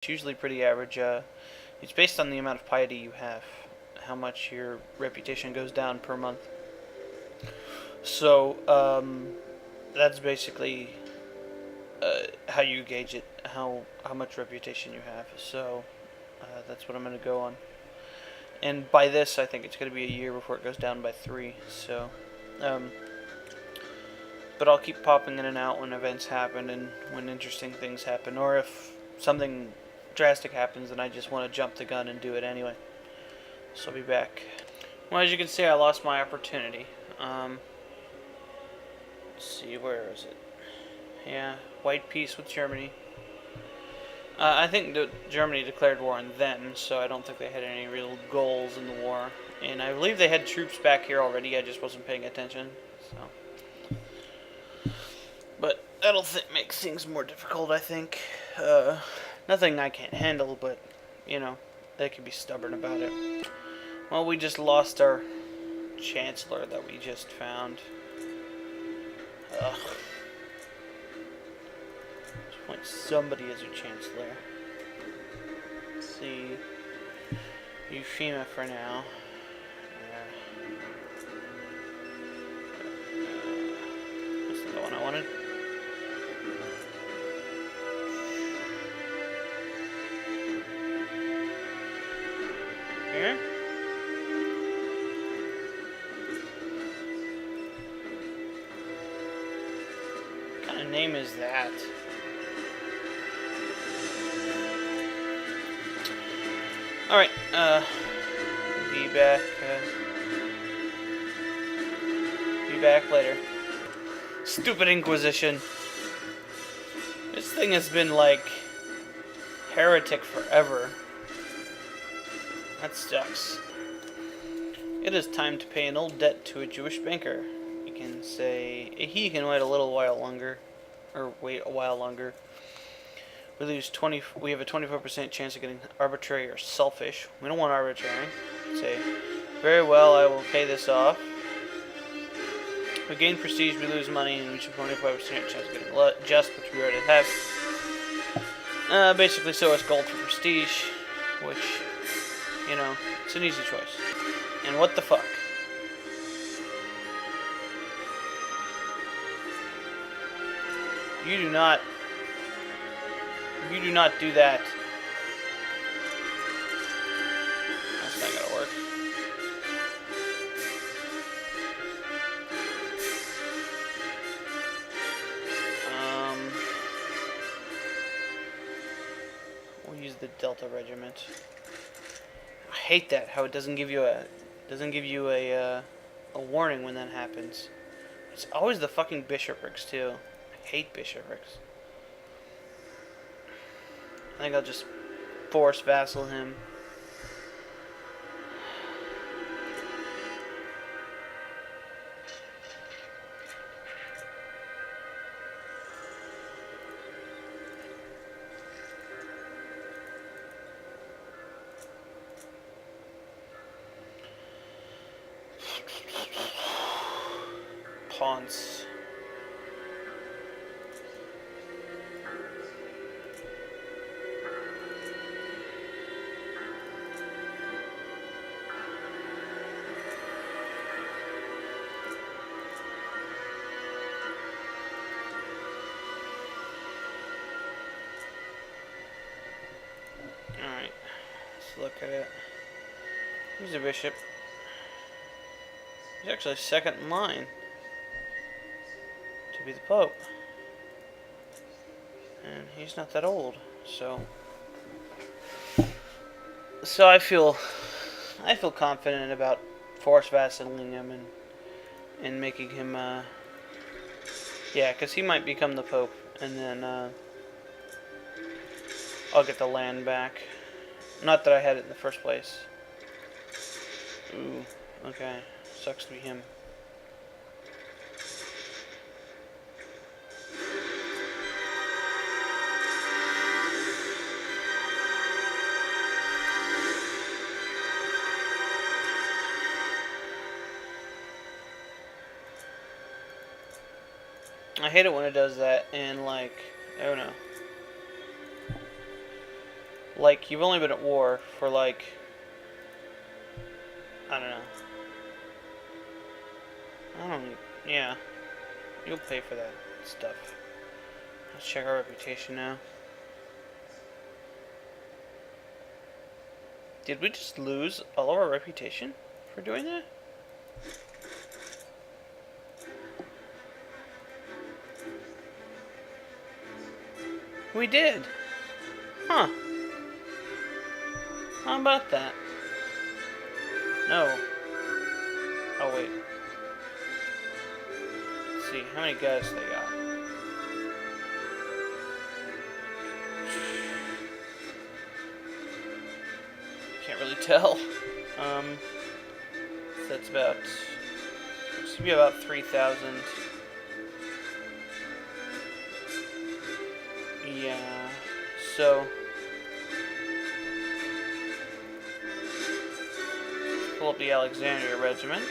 It's usually pretty average. It's based on the amount of piety you have, how much your reputation goes down per month. So that's basically how you gauge it, how much reputation you have. So that's what I'm going to go on. And by this, I think it's going to be a year before it goes down by 3. So, but I'll keep popping in and out when events happen and when interesting things happen, or if something drastic happens and I just want to jump the gun and do it anyway. So I'll be back. Well, as you can see, I lost my opportunity. Let's see, where is it? Yeah, white peace with Germany. I think Germany declared war on them, so I don't think they had any real goals in the war. And I believe they had troops back here already, I just wasn't paying attention. So, but that'll make things more difficult, I think. Nothing I can't handle, but, you know, they can be stubborn about it. Well, we just lost our chancellor that we just found. Ugh. Appoint somebody as your chancellor. Let's see. Euphemia for now. That's not the one I wanted. Here. What kind of name is that? Alright, be back later. Stupid Inquisition. This thing has been like heretic forever. That sucks. It is time to pay an old debt to a Jewish banker. You can say he can wait a little while longer, or wait a while longer. We have a 24% chance of getting arbitrary or selfish. We don't want arbitrary. Say, very well, I will pay this off. We gain prestige, we lose money, and we have a 25% chance of getting just, which we already have. Basically, so it's gold for prestige, which, you know, it's an easy choice. And what the fuck? You do not do that. That's not gonna work. We'll use the Delta Regiment. I hate that, how it doesn't give you a warning when that happens. It's always the fucking bishoprics too. I hate bishoprics. I think I'll just force vassal him. Pawns. Alright, let's look at it. He's a bishop. He's actually second in line to be the Pope. And he's not that old, so I feel confident about force vassalining him and making him yeah, because he might become the Pope, and then I'll get the land back. Not that I had it in the first place. Ooh, okay. Sucks to be him. I hate it when it does that, and like, I don't know. Like, you've only been at war for, like, I don't know. Yeah. You'll pay for that stuff. Let's check our reputation now. Did we just lose all of our reputation for doing that? We did. Huh. How about that? No. Oh, wait. Let's see. How many guys they got? Can't really tell. So that's about... This should be about 3,000. Yeah. So... Pull up the Alexandria Regiment.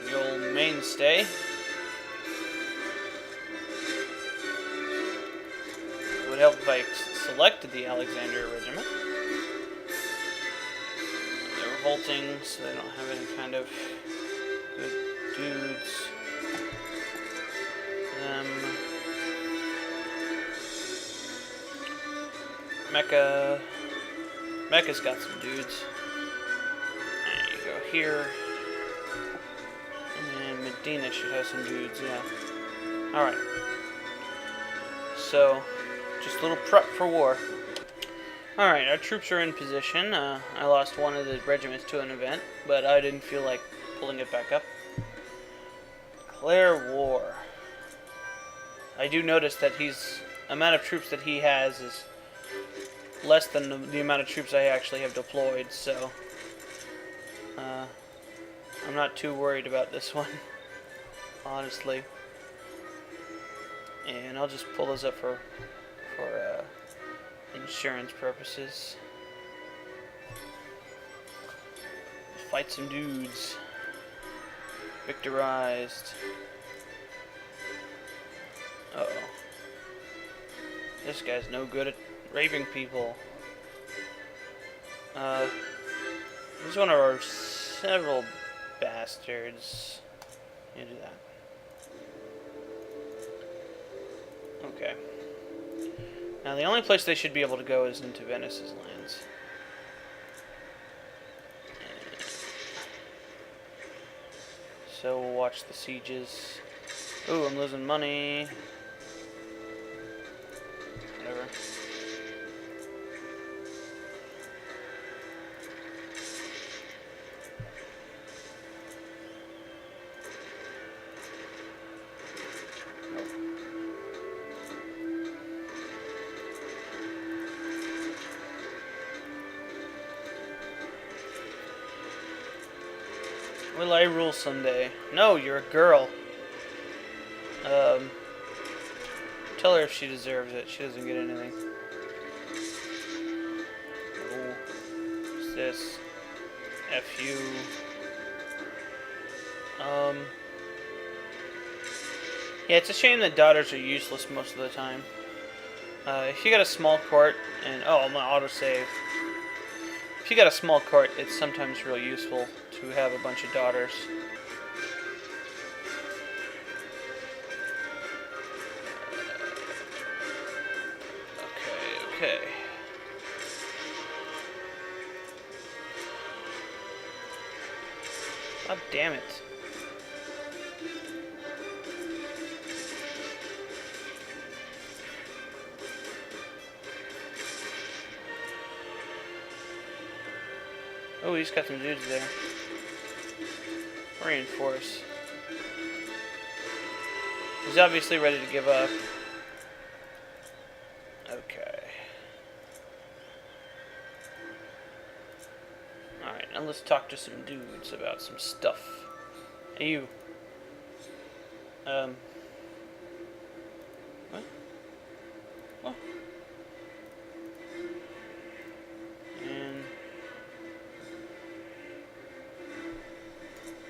The old mainstay. It would help if I selected the Alexandria Regiment. They're revolting, so they don't have any kind of good dudes. Mecca's got some dudes. There you go here. And Medina should have some dudes, yeah. Alright. So, just a little prep for war. Alright, our troops are in position. I lost one of the regiments to an event, but I didn't feel like pulling it back up. Declare war. I do notice that amount of troops that he has is less than the amount of troops I actually have deployed, so I'm not too worried about this one, honestly. And I'll just pull those up for insurance purposes. Fight some dudes. Victorized. Uh-oh. This guy's no good at raping people. He's one of our several bastards. You do that. Okay. Now the only place they should be able to go is into Venice's lands. So we'll watch the sieges. Ooh, I'm losing money. Whatever. Will I rule someday? No, you're a girl. Tell her if she deserves it. She doesn't get anything. Oh, what's this? F you. Yeah, it's a shame that daughters are useless most of the time. If you got a small court and I'm gonna autosave. If you got a small court, it's sometimes real useful to have a bunch of daughters. Okay. God damn it. Oh, he's got some dudes there. Reinforce. He's obviously ready to give up. Okay. Alright, now let's talk to some dudes about some stuff. Hey, you. What? What? And...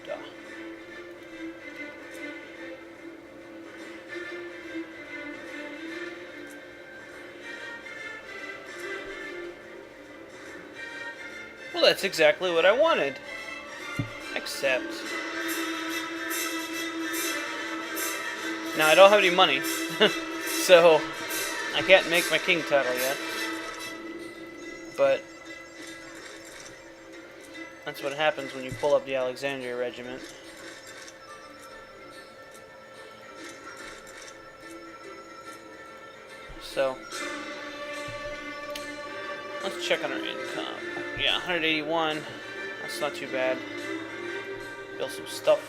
Duh. Well, that's exactly what I wanted. Except... now, I don't have any money. So, I can't make my king title yet. But... that's what happens when you pull up the Alexandria Regiment. So... let's check on our income. Yeah, 181. That's not too bad. Build some stuff.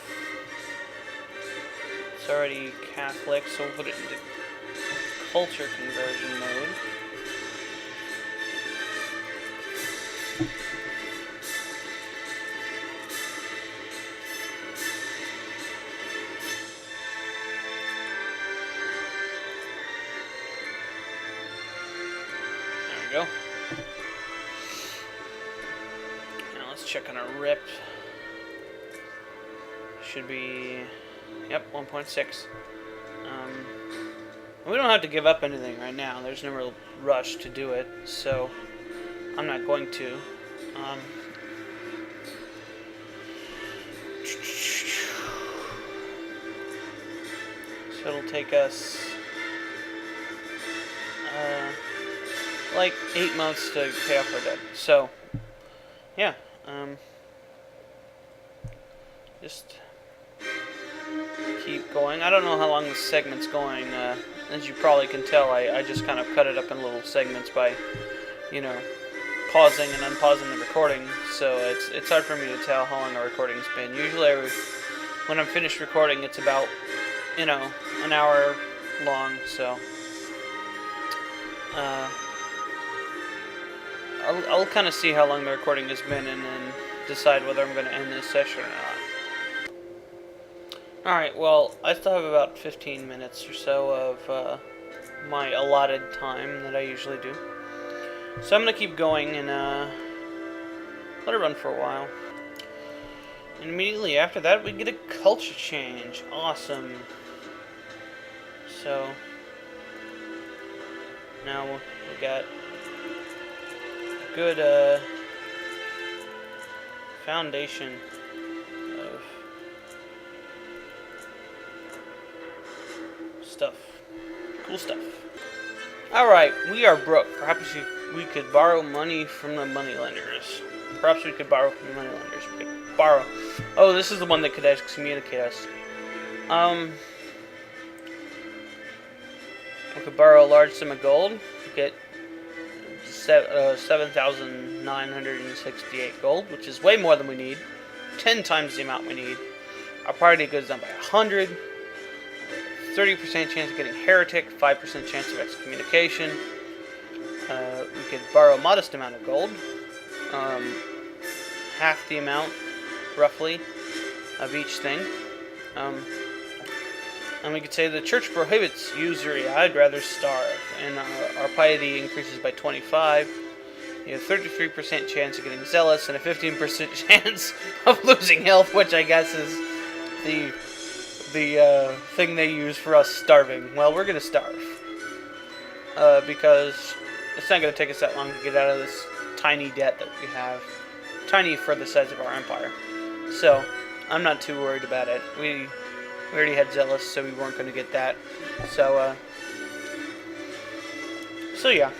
It's already Catholic, so we'll put it into culture conversion mode. There we go. Now let's check on our RIP. Should be, yep, 1.6. We don't have to give up anything right now. There's no real rush to do it, so I'm not going to. So it'll take us like 8 months to pay off our debt. So, yeah, just keep going. I don't know how long this segment's going. As you probably can tell, I just kind of cut it up in little segments by, you know, pausing and unpausing the recording. So it's hard for me to tell how long a recording's been. Usually, when I'm finished recording, it's about, you know, an hour long. So I'll kind of see how long the recording has been and then decide whether I'm going to end this session or not. Alright, well, I still have about 15 minutes or so of my allotted time that I usually do. So I'm going to keep going and let it run for a while. And immediately after that, we get a culture change. Awesome. So, now we got a good foundation of stuff. Cool stuff. Alright, we are broke. Perhaps we could borrow money from the moneylenders. Perhaps we could borrow from the moneylenders. We could borrow. Oh, this is the one that could excommunicate us. We could borrow a large sum of gold. Get 7,968 gold, which is way more than we need. 10 times the amount we need. Our party goes down by 100. 30% chance of getting heretic, 5% chance of excommunication. We could borrow a modest amount of gold, half the amount, roughly, of each thing. And we could say the church prohibits usury. I'd rather starve. And our piety increases by 25. You have 33% chance of getting zealous and a 15% chance of losing health, which I guess is the thing they use for us starving. Well, we're going to starve. Because it's not going to take us that long to get out of this tiny debt that we have. Tiny for the size of our empire. So, I'm not too worried about it. We already had zealous, so we weren't going to get that. So yeah.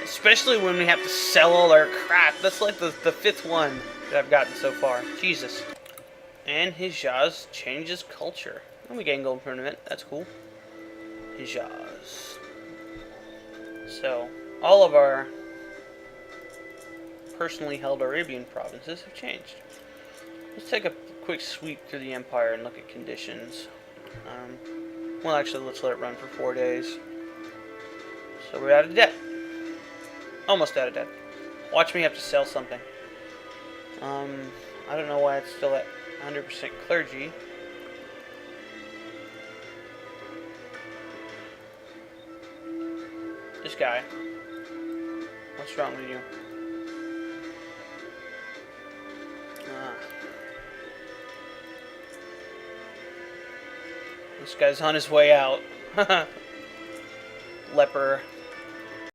Especially when we have to sell all our crap. That's like the fifth one that I've gotten so far. Jesus. And Hijaz changes culture. And we gain gold per minute. That's cool. Hijaz. So, all of our personally held Arabian provinces have changed. Let's take a quick sweep through the empire and look at conditions. Well, actually, let's let it run for 4 days. So we're out of debt. Almost out of debt. Watch me have to sell something. I don't know why it's still at 100% clergy. This guy. What's wrong with you? This guy's on his way out. Leper.